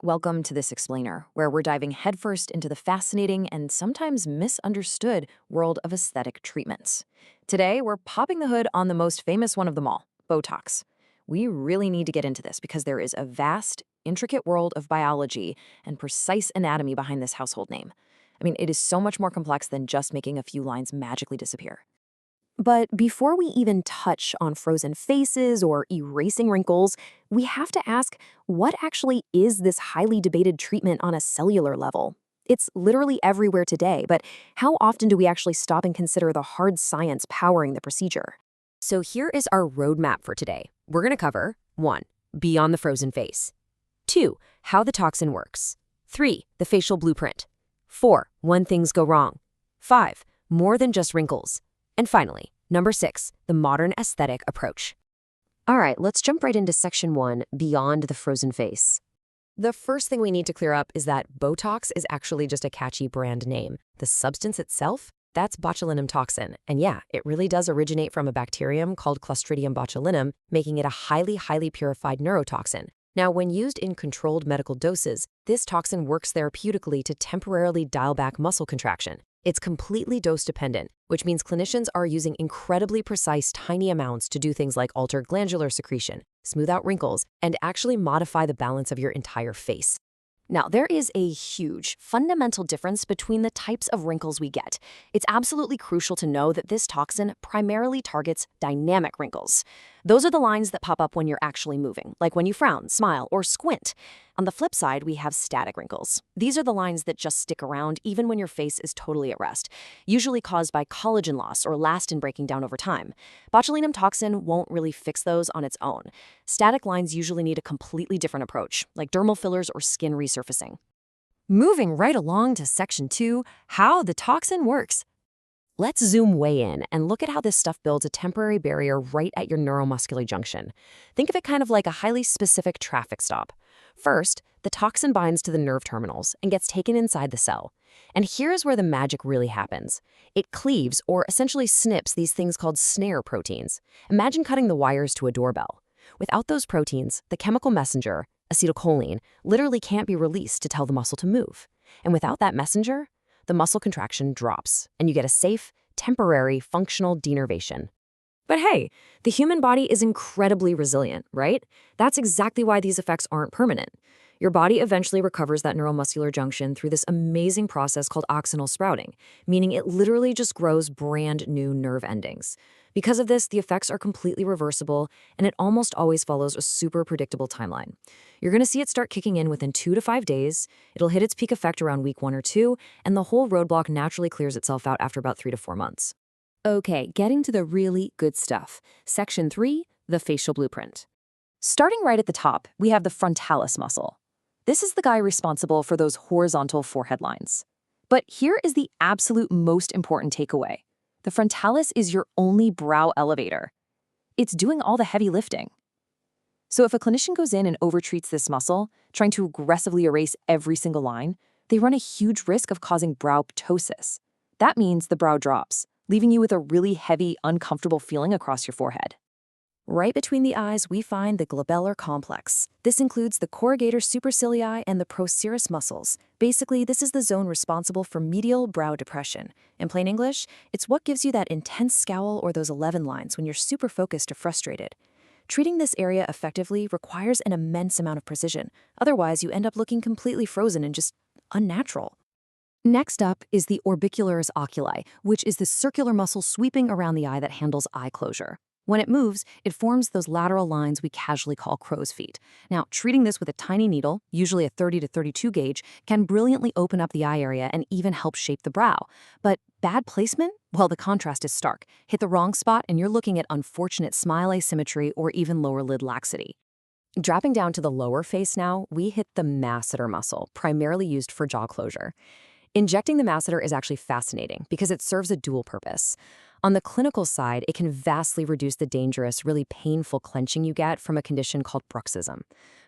Welcome to This Explainer, where we're diving headfirst into the fascinating and sometimes misunderstood world of aesthetic treatments. Today, we're popping the hood on the most famous one of them all, Botox. We really need to get into this because there is a vast, intricate world of biology and precise anatomy behind this household name. I mean, it is so much more complex than just making a few lines magically disappear. But before we even touch on frozen faces or erasing wrinkles, we have to ask, what actually is this highly debated treatment on a cellular level? It's literally everywhere today, but how often do we actually stop and consider the hard science powering the procedure? So here is our roadmap for today. We're going to cover 1. Beyond the frozen face. 2. How the toxin works. 3. The facial blueprint. 4. When things go wrong. 5. More than just wrinkles. And finally, number 6, the modern aesthetic approach. All right, let's jump right into section 1, Beyond the Frozen Face. The first thing we need to clear up is that Botox is actually just a catchy brand name. The substance itself, that's botulinum toxin. And yeah, it really does originate from a bacterium called Clostridium botulinum, making it a highly purified neurotoxin. Now, when used in controlled medical doses, this toxin works therapeutically to temporarily dial back muscle contraction. It's completely dose-dependent, which means clinicians are using incredibly precise tiny amounts to do things like alter glandular secretion, smooth out wrinkles, and actually modify the balance of your entire face. Now, there is a huge, fundamental difference between the types of wrinkles we get. It's absolutely crucial to know that this toxin primarily targets dynamic wrinkles. Those are the lines that pop up when you're actually moving, like when you frown, smile, or squint. On the flip side, we have static wrinkles. These are the lines that just stick around even when your face is totally at rest, usually caused by collagen loss or elastin breaking down over time. Botulinum toxin won't really fix those on its own. Static lines usually need a completely different approach, like dermal fillers or skin resurfacing. Moving right along to section 2, how the toxin works. Let's zoom way in and look at how this stuff builds a temporary barrier right at your neuromuscular junction. Think of it kind of like a highly specific traffic stop. First, the toxin binds to the nerve terminals and gets taken inside the cell. And here's where the magic really happens. It cleaves, or essentially snips, these things called snare proteins. Imagine cutting the wires to a doorbell. Without those proteins, the chemical messenger, acetylcholine, literally can't be released to tell the muscle to move. And without that messenger, the muscle contraction drops, and you get a safe, temporary, functional denervation. But hey, the human body is incredibly resilient, right? That's exactly why these effects aren't permanent. Your body eventually recovers that neuromuscular junction through this amazing process called axonal sprouting, meaning it literally just grows brand new nerve endings. Because of this, the effects are completely reversible, and it almost always follows a super predictable timeline. You're going to see it start kicking in within 2 to 5 days, it'll hit its peak effect around week 1 or 2, and the whole roadblock naturally clears itself out after about 3 to 4 months. Okay, getting to the really good stuff. Section 3, the facial blueprint. Starting right at the top, we have the frontalis muscle. This is the guy responsible for those horizontal forehead lines. But here is the absolute most important takeaway. The frontalis is your only brow elevator. It's doing all the heavy lifting. So if a clinician goes in and overtreats this muscle, trying to aggressively erase every single line, they run a huge risk of causing brow ptosis. That means the brow drops, leaving you with a really heavy, uncomfortable feeling across your forehead. Right between the eyes, we find the glabellar complex. This includes the corrugator supercilii and the procerus muscles. Basically, this is the zone responsible for medial brow depression. In plain English, it's what gives you that intense scowl or those 11 lines when you're super focused or frustrated. Treating this area effectively requires an immense amount of precision. Otherwise, you end up looking completely frozen and just unnatural. Next up is the orbicularis oculi, which is the circular muscle sweeping around the eye that handles eye closure. When it moves, it forms those lateral lines we casually call crow's feet. Now, treating this with a tiny needle, usually a 30 to 32 gauge, can brilliantly open up the eye area and even help shape the brow. But bad placement? Well, the contrast is stark. Hit the wrong spot and you're looking at unfortunate smile asymmetry or even lower lid laxity. Dropping down to the lower face now, we hit the masseter muscle, primarily used for jaw closure. Injecting the masseter is actually fascinating because it serves a dual purpose. On the clinical side, it can vastly reduce the dangerous, really painful clenching you get from a condition called bruxism.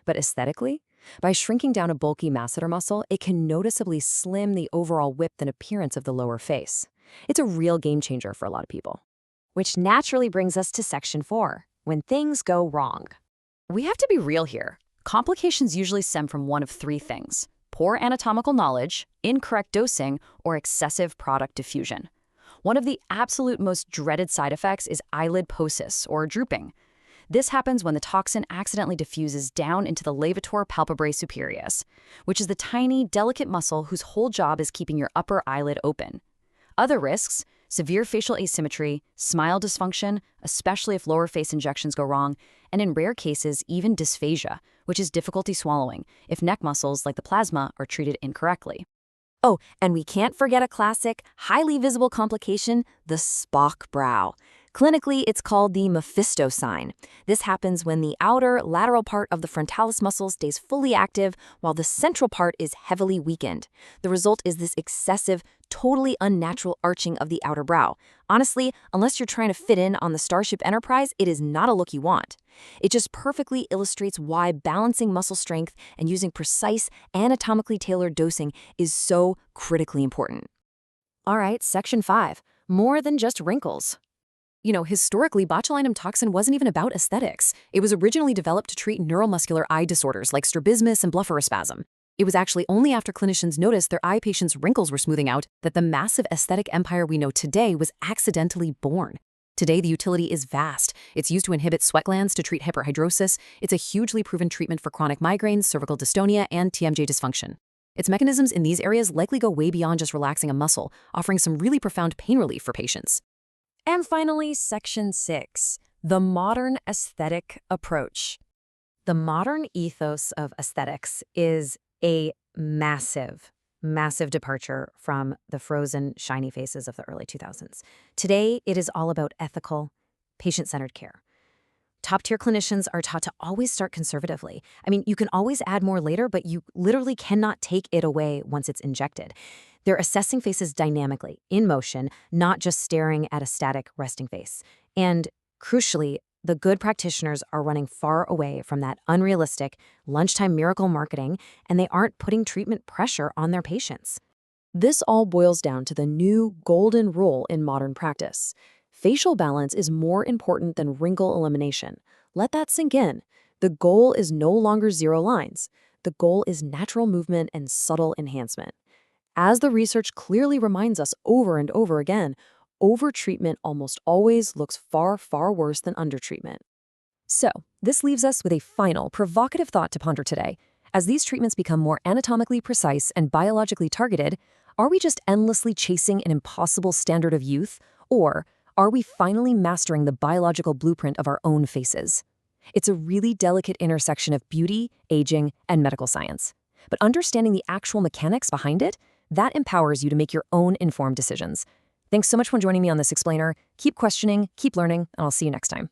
But aesthetically, by shrinking down a bulky masseter muscle, it can noticeably slim the overall width and appearance of the lower face. It's a real game changer for a lot of people. Which naturally brings us to section 4, when things go wrong. We have to be real here. Complications usually stem from one of three things: poor anatomical knowledge, incorrect dosing, or excessive product diffusion. One of the absolute most dreaded side effects is eyelid ptosis, or drooping. This happens when the toxin accidentally diffuses down into the levator palpebrae superioris, which is the tiny, delicate muscle whose whole job is keeping your upper eyelid open. Other risks: severe facial asymmetry, smile dysfunction, especially if lower face injections go wrong, and in rare cases, even dysphagia, which is difficulty swallowing, if neck muscles like the plasma are treated incorrectly. Oh, and we can't forget a classic, highly visible complication, the Spock brow. Clinically, it's called the Mephisto sign. This happens when the outer, lateral part of the frontalis muscle stays fully active while the central part is heavily weakened. The result is this excessive, totally unnatural arching of the outer brow. Honestly, unless you're trying to fit in on the Starship Enterprise, it is not a look you want. It just perfectly illustrates why balancing muscle strength and using precise, anatomically tailored dosing is so critically important. All right, Section 5. More than just wrinkles. Historically, botulinum toxin wasn't even about aesthetics. It was originally developed to treat neuromuscular eye disorders like strabismus and blepharospasm. It was actually only after clinicians noticed their eye patients' wrinkles were smoothing out that the massive aesthetic empire we know today was accidentally born. Today, the utility is vast. It's used to inhibit sweat glands to treat hyperhidrosis. It's a hugely proven treatment for chronic migraines, cervical dystonia, and TMJ dysfunction. Its mechanisms in these areas likely go way beyond just relaxing a muscle, offering some really profound pain relief for patients. And finally, Section 6, the modern aesthetic approach. The modern ethos of aesthetics is a massive departure from the frozen, shiny faces of the early 2000s. Today, it is all about ethical, patient-centered care. Top-tier clinicians are taught to always start conservatively. You can always add more later, but you literally cannot take it away once it's injected. They're assessing faces dynamically, in motion, not just staring at a static, resting face. And crucially, the good practitioners are running far away from that unrealistic, lunchtime miracle marketing, and they aren't putting treatment pressure on their patients. This all boils down to the new golden rule in modern practice. Facial balance is more important than wrinkle elimination. Let that sink in. The goal is no longer zero lines. The goal is natural movement and subtle enhancement. As the research clearly reminds us over and over again, overtreatment almost always looks far, far worse than undertreatment. So, this leaves us with a final, provocative thought to ponder today. As these treatments become more anatomically precise and biologically targeted, are we just endlessly chasing an impossible standard of youth, or are we finally mastering the biological blueprint of our own faces? It's a really delicate intersection of beauty, aging, and medical science. But understanding the actual mechanics behind it, that empowers you to make your own informed decisions. Thanks so much for joining me on this explainer. Keep questioning, keep learning, and I'll see you next time.